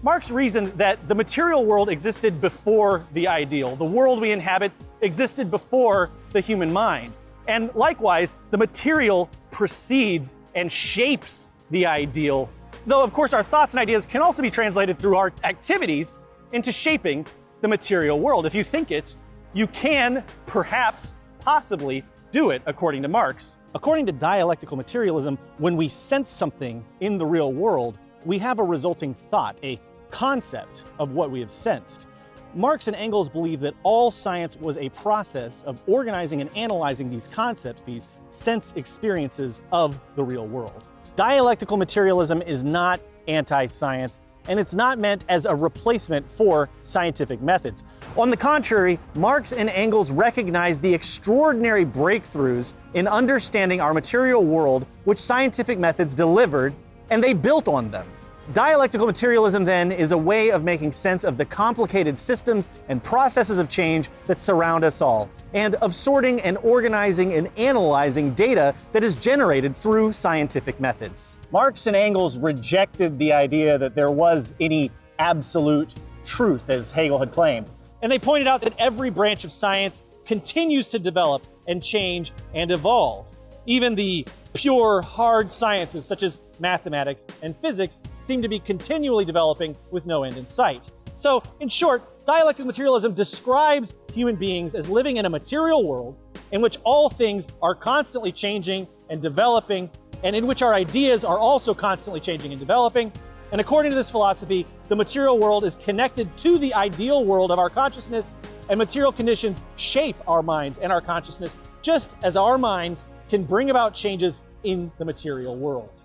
Marx reasoned that the material world existed before the ideal. The world we inhabit existed before the human mind. And likewise, the material precedes and shapes the ideal. Though, of course, our thoughts and ideas can also be translated through our activities into shaping the material world. If you think it, you can, perhaps, possibly, do it, according to Marx. According to dialectical materialism, when we sense something in the real world, we have a resulting thought, a concept of what we have sensed. Marx and Engels believe that all science was a process of organizing and analyzing these concepts, these sense experiences of the real world. Dialectical materialism is not anti-science, and it's not meant as a replacement for scientific methods. On the contrary, Marx and Engels recognized the extraordinary breakthroughs in understanding our material world which scientific methods delivered, and they built on them. Dialectical materialism, then, is a way of making sense of the complicated systems and processes of change that surround us all, and of sorting and organizing and analyzing data that is generated through scientific methods. Marx and Engels rejected the idea that there was any absolute truth, as Hegel had claimed, and they pointed out that every branch of science continues to develop and change and evolve. Even the pure, hard sciences such as mathematics and physics seem to be continually developing with no end in sight. So, in short, dialectical materialism describes human beings as living in a material world in which all things are constantly changing and developing, and in which our ideas are also constantly changing and developing. And according to this philosophy, the material world is connected to the ideal world of our consciousness, and material conditions shape our minds and our consciousness, just as our minds can bring about changes in the material world.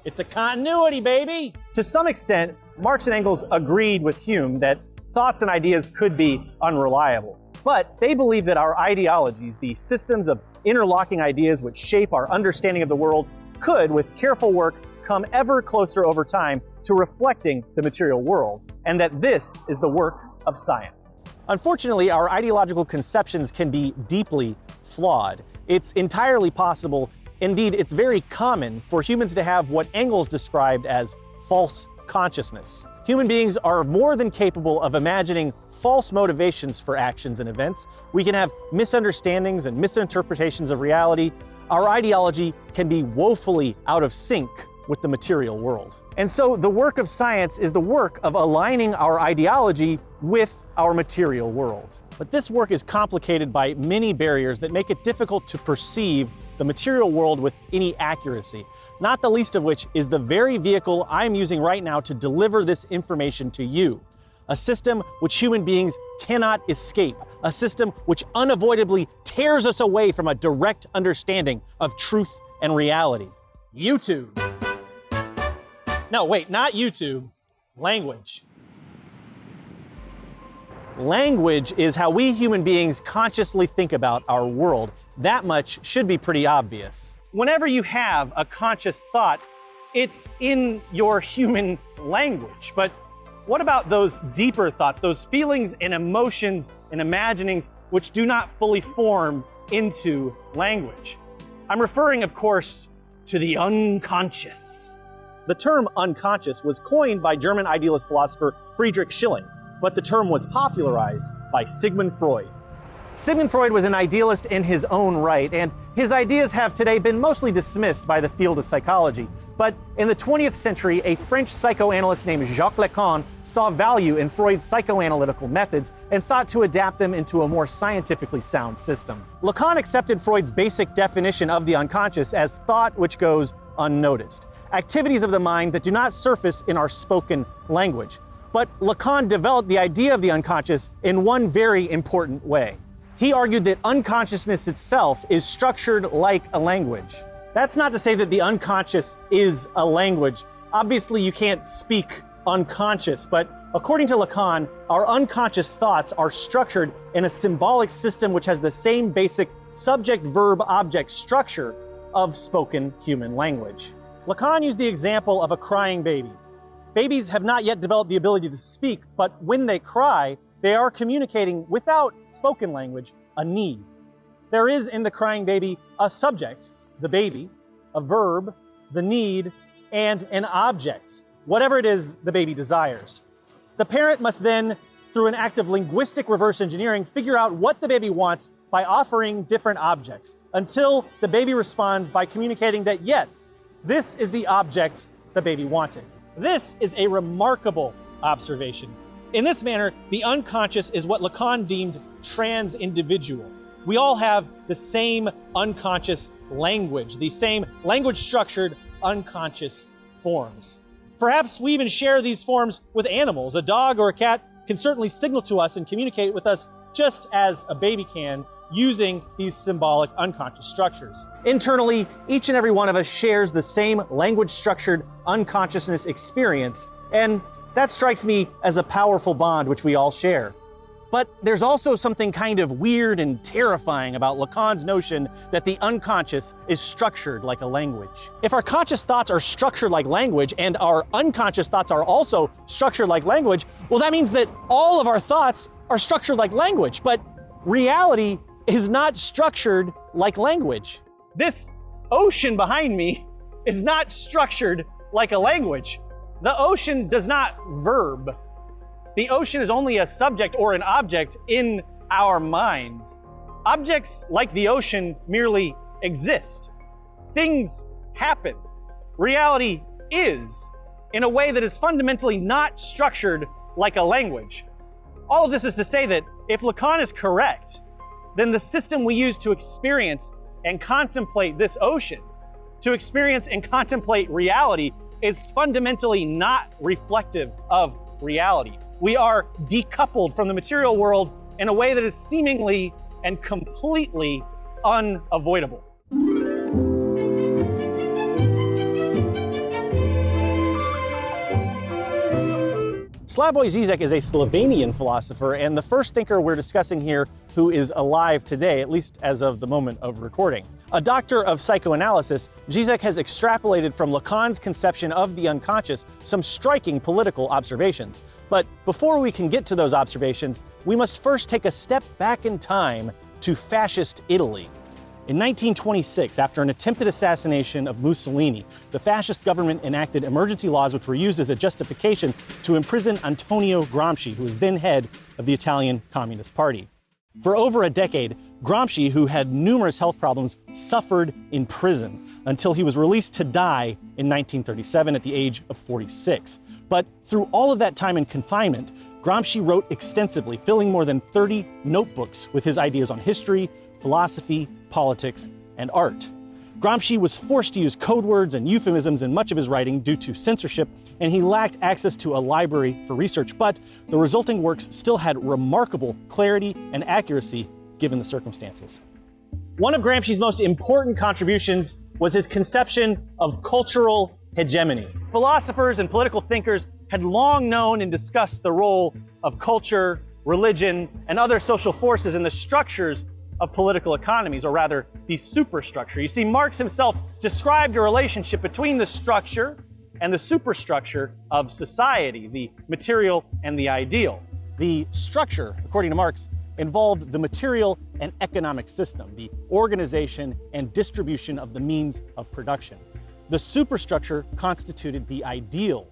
It's a continuity, baby! To some extent, Marx and Engels agreed with Hume that thoughts and ideas could be unreliable. But they believe that our ideologies, the systems of interlocking ideas which shape our understanding of the world, could, with careful work, come ever closer over time to reflecting the material world, and that this is the work of science. Unfortunately, our ideological conceptions can be deeply flawed. It's entirely possible, indeed it's very common, for humans to have what Engels described as false consciousness. Human beings are more than capable of imagining false motivations for actions and events. We can have misunderstandings and misinterpretations of reality. Our ideology can be woefully out of sync with the material world. And so the work of science is the work of aligning our ideology with our material world. But this work is complicated by many barriers that make it difficult to perceive the material world with any accuracy, not the least of which is the very vehicle I'm using right now to deliver this information to you. A system which human beings cannot escape, a system which unavoidably tears us away from a direct understanding of truth and reality. YouTube. No, wait, not YouTube. Language. Language is how we human beings consciously think about our world. That much should be pretty obvious. Whenever you have a conscious thought, it's in your human language. But what about those deeper thoughts, those feelings and emotions and imaginings which do not fully form into language? I'm referring, of course, to the unconscious. The term unconscious was coined by German idealist philosopher Friedrich Schilling, but the term was popularized by Sigmund Freud. Sigmund Freud was an idealist in his own right, and his ideas have today been mostly dismissed by the field of psychology. But in the 20th century, a French psychoanalyst named Jacques Lacan saw value in Freud's psychoanalytical methods and sought to adapt them into a more scientifically sound system. Lacan accepted Freud's basic definition of the unconscious as thought which goes unnoticed, activities of the mind that do not surface in our spoken language. But Lacan developed the idea of the unconscious in one very important way. He argued that unconsciousness itself is structured like a language. That's not to say that the unconscious is a language. Obviously, you can't speak unconscious, but according to Lacan, our unconscious thoughts are structured in a symbolic system which has the same basic subject-verb-object structure of spoken human language. Lacan used the example of a crying baby. Babies have not yet developed the ability to speak, but when they cry, they are communicating without spoken language a need. There is in the crying baby a subject, the baby, a verb, the need, and an object, whatever it is the baby desires. The parent must then, through an act of linguistic reverse engineering, figure out what the baby wants by offering different objects, until the baby responds by communicating that yes, this is the object the baby wanted. This is a remarkable observation. In this manner, the unconscious is what Lacan deemed trans-individual. We all have the same unconscious language, the same language-structured unconscious forms. Perhaps we even share these forms with animals. A dog or a cat can certainly signal to us and communicate with us just as a baby can, using these symbolic unconscious structures. Internally, each and every one of us shares the same language-structured unconsciousness experience, and that strikes me as a powerful bond which we all share. But there's also something kind of weird and terrifying about Lacan's notion that the unconscious is structured like a language. If our conscious thoughts are structured like language and our unconscious thoughts are also structured like language, well, that means that all of our thoughts are structured like language, but reality is not structured like language. This ocean behind me is not structured like a language. The ocean does not verb. The ocean is only a subject or an object in our minds. Objects like the ocean merely exist. Things happen. Reality is, in a way that is fundamentally not structured like a language. All of this is to say that if Lacan is correct, then the system we use to experience and contemplate this ocean, to experience and contemplate reality, is fundamentally not reflective of reality. We are decoupled from the material world in a way that is seemingly and completely unavoidable. Slavoy Zizek is a Slovenian philosopher and the first thinker we're discussing here who is alive today, at least as of the moment of recording. A doctor of psychoanalysis, Zizek has extrapolated from Lacan's conception of the unconscious some striking political observations. But before we can get to those observations, we must first take a step back in time to fascist Italy. In 1926, after an attempted assassination of Mussolini, the fascist government enacted emergency laws which were used as a justification to imprison Antonio Gramsci, who was then head of the Italian Communist Party. For over a decade, Gramsci, who had numerous health problems, suffered in prison until he was released to die in 1937 at the age of 46. But through all of that time in confinement, Gramsci wrote extensively, filling more than 30 notebooks with his ideas on history, philosophy, politics, and art. Gramsci was forced to use code words and euphemisms in much of his writing due to censorship, and he lacked access to a library for research, but the resulting works still had remarkable clarity and accuracy given the circumstances. One of Gramsci's most important contributions was his conception of cultural hegemony. Philosophers and political thinkers had long known and discussed the role of culture, religion, and other social forces in the structures of political economies, or rather, the superstructure. You see, Marx himself described a relationship between the structure and the superstructure of society, the material and the ideal. The structure, according to Marx, involved the material and economic system, the organization and distribution of the means of production. The superstructure constituted the ideal,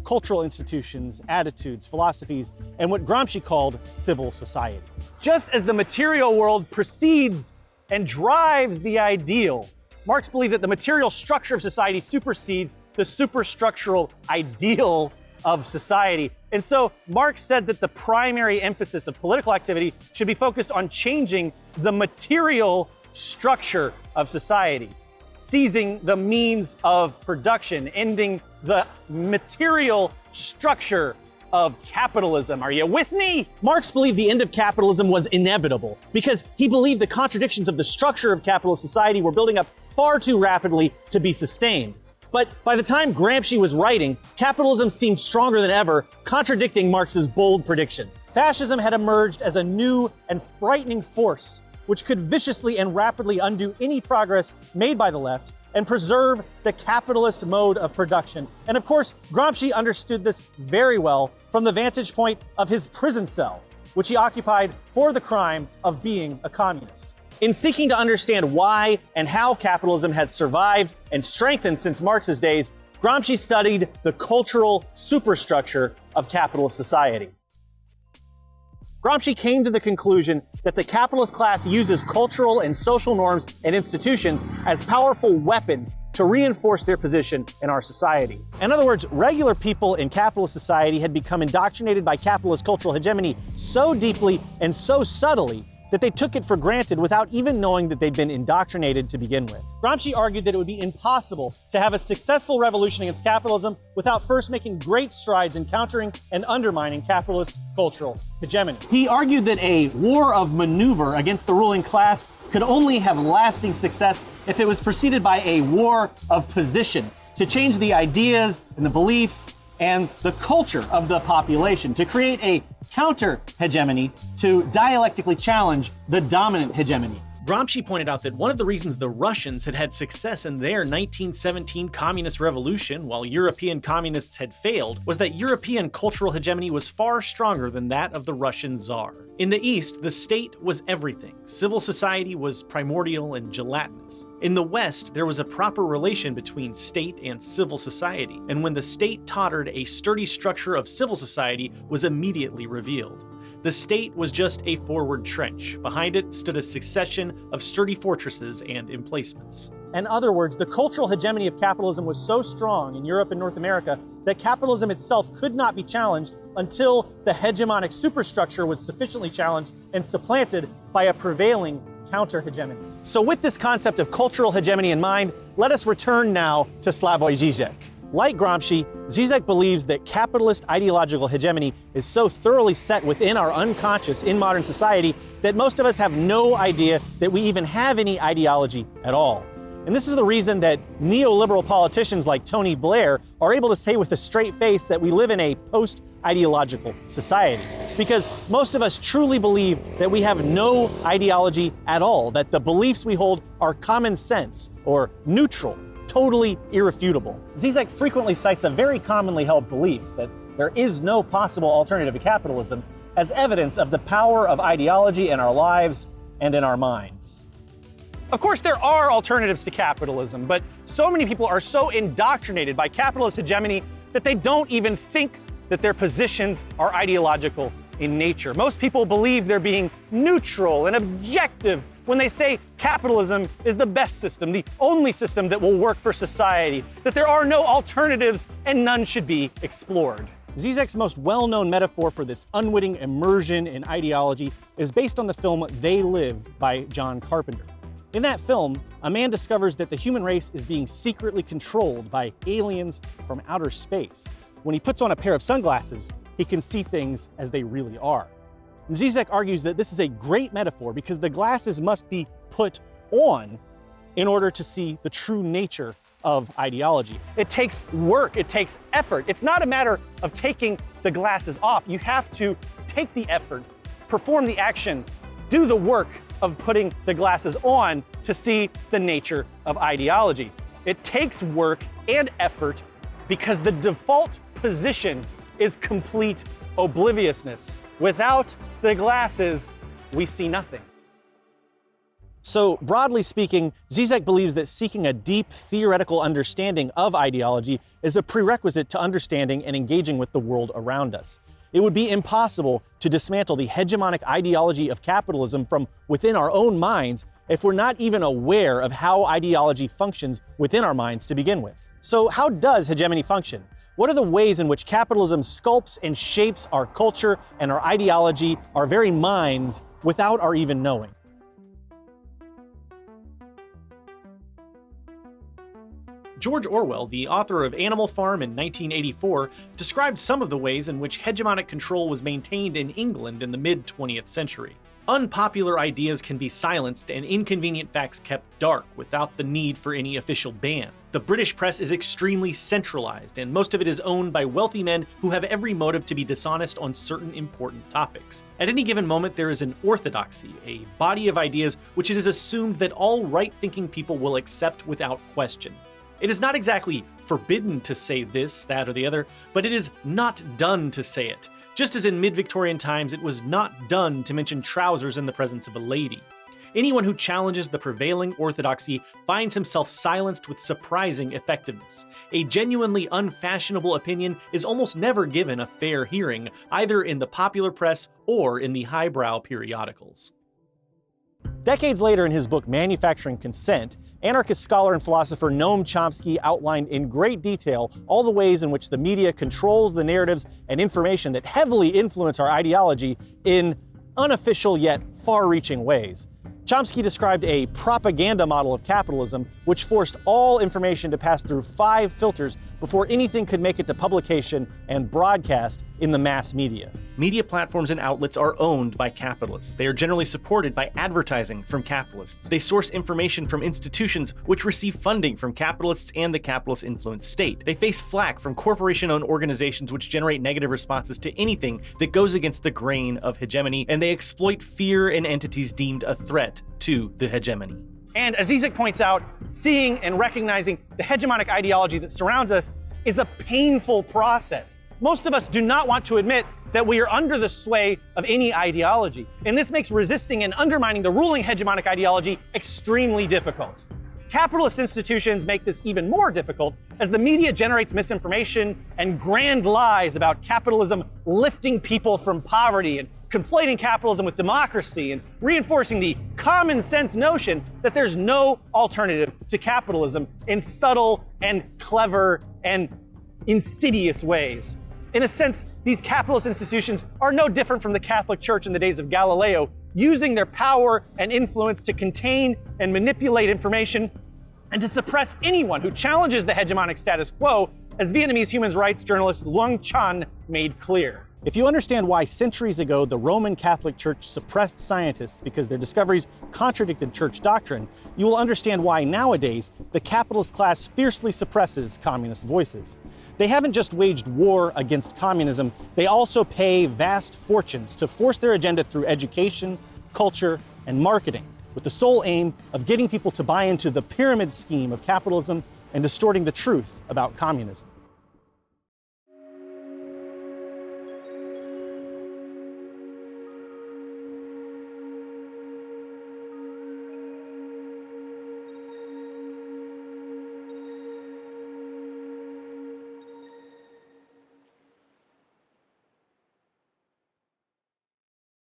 cultural institutions, attitudes, philosophies, and what Gramsci called civil society. Just as the material world precedes and drives the ideal, Marx believed that the material structure of society supersedes the superstructural ideal of society. And so Marx said that the primary emphasis of political activity should be focused on changing the material structure of society, seizing the means of production, ending the material structure of capitalism. Are you with me? Marx believed the end of capitalism was inevitable because he believed the contradictions of the structure of capitalist society were building up far too rapidly to be sustained. But by the time Gramsci was writing, capitalism seemed stronger than ever, contradicting Marx's bold predictions. Fascism had emerged as a new and frightening force which could viciously and rapidly undo any progress made by the left and preserve the capitalist mode of production. And of course, Gramsci understood this very well from the vantage point of his prison cell, which he occupied for the crime of being a communist. In seeking to understand why and how capitalism had survived and strengthened since Marx's days, Gramsci studied the cultural superstructure of capitalist society. Gramsci came to the conclusion that the capitalist class uses cultural and social norms and institutions as powerful weapons to reinforce their position in our society. In other words, regular people in capitalist society had become indoctrinated by capitalist cultural hegemony so deeply and so subtly that they took it for granted without even knowing that they'd been indoctrinated to begin with. Gramsci argued that it would be impossible to have a successful revolution against capitalism without first making great strides in countering and undermining capitalist cultural hegemony. He argued that a war of maneuver against the ruling class could only have lasting success if it was preceded by a war of position to change the ideas and the beliefs and the culture of the population, to create a counter-hegemony to dialectically challenge the dominant hegemony. Gramsci pointed out that one of the reasons the Russians had had success in their 1917 communist revolution while European communists had failed was that European cultural hegemony was far stronger than that of the Russian Tsar. In the East, the state was everything. Civil society was primordial and gelatinous. In the West, there was a proper relation between state and civil society, and when the state tottered, a sturdy structure of civil society was immediately revealed. The state was just a forward trench. Behind it stood a succession of sturdy fortresses and emplacements. In other words, the cultural hegemony of capitalism was so strong in Europe and North America that capitalism itself could not be challenged until the hegemonic superstructure was sufficiently challenged and supplanted by a prevailing counter-hegemony. So with this concept of cultural hegemony in mind, let us return now to Slavoy Zizek. Like Gramsci, Zizek believes that capitalist ideological hegemony is so thoroughly set within our unconscious in modern society that most of us have no idea that we even have any ideology at all. And this is the reason that neoliberal politicians like Tony Blair are able to say with a straight face that we live in a post-ideological society. Because most of us truly believe that we have no ideology at all, that the beliefs we hold are common sense or neutral, totally irrefutable. Zizek frequently cites a very commonly held belief that there is no possible alternative to capitalism as evidence of the power of ideology in our lives and in our minds. Of course, there are alternatives to capitalism, but so many people are so indoctrinated by capitalist hegemony that they don't even think that their positions are ideological in nature. Most people believe they're being neutral and objective when they say capitalism is the best system, the only system that will work for society, that there are no alternatives and none should be explored. Zizek's most well-known metaphor for this unwitting immersion in ideology is based on the film They Live by John Carpenter. In that film, a man discovers that the human race is being secretly controlled by aliens from outer space. When he puts on a pair of sunglasses, he can see things as they really are. And Zizek argues that this is a great metaphor because the glasses must be put on in order to see the true nature of ideology. It takes work, it takes effort. It's not a matter of taking the glasses off. You have to take the effort, perform the action, do the work of putting the glasses on to see the nature of ideology. It takes work and effort because the default position is complete obliviousness. Without the glasses, we see nothing. So, broadly speaking, Zizek believes that seeking a deep theoretical understanding of ideology is a prerequisite to understanding and engaging with the world around us. It would be impossible to dismantle the hegemonic ideology of capitalism from within our own minds if we're not even aware of how ideology functions within our minds to begin with. So, how does hegemony function? What are the ways in which capitalism sculpts and shapes our culture and our ideology, our very minds, without our even knowing? George Orwell, the author of Animal Farm in 1984, described some of the ways in which hegemonic control was maintained in England in the mid-20th century. Unpopular ideas can be silenced and inconvenient facts kept dark without the need for any official ban. The British press is extremely centralized, and most of it is owned by wealthy men who have every motive to be dishonest on certain important topics. At any given moment, there is an orthodoxy, a body of ideas which it is assumed that all right-thinking people will accept without question. It is not exactly forbidden to say this, that, or the other, but it is not done to say it. Just as in mid-Victorian times, it was not done to mention trousers in the presence of a lady. Anyone who challenges the prevailing orthodoxy finds himself silenced with surprising effectiveness. A genuinely unfashionable opinion is almost never given a fair hearing, either in the popular press or in the highbrow periodicals. Decades later, in his book Manufacturing Consent, anarchist scholar and philosopher Noam Chomsky outlined in great detail all the ways in which the media controls the narratives and information that heavily influence our ideology in unofficial yet far-reaching ways. Chomsky described a propaganda model of capitalism which forced all information to pass through 5 filters before anything could make it to publication and broadcast in the mass media. Media platforms and outlets are owned by capitalists. They are generally supported by advertising from capitalists. They source information from institutions which receive funding from capitalists and the capitalist-influenced state. They face flack from corporation-owned organizations which generate negative responses to anything that goes against the grain of hegemony, and they exploit fear in entities deemed a threat to the hegemony. And as Zizek points out, seeing and recognizing the hegemonic ideology that surrounds us is a painful process. Most of us do not want to admit that we are under the sway of any ideology, and this makes resisting and undermining the ruling hegemonic ideology extremely difficult. Capitalist institutions make this even more difficult as the media generates misinformation and grand lies about capitalism lifting people from poverty and conflating capitalism with democracy and reinforcing the common sense notion that there's no alternative to capitalism in subtle and clever and insidious ways. In a sense, these capitalist institutions are no different from the Catholic Church in the days of Galileo, using their power and influence to contain and manipulate information and to suppress anyone who challenges the hegemonic status quo, as Vietnamese human rights journalist Luong Chan made clear. If you understand why centuries ago the Roman Catholic Church suppressed scientists because their discoveries contradicted church doctrine, you will understand why nowadays the capitalist class fiercely suppresses communist voices. They haven't just waged war against communism, they also pay vast fortunes to force their agenda through education, culture, and marketing, with the sole aim of getting people to buy into the pyramid scheme of capitalism and distorting the truth about communism.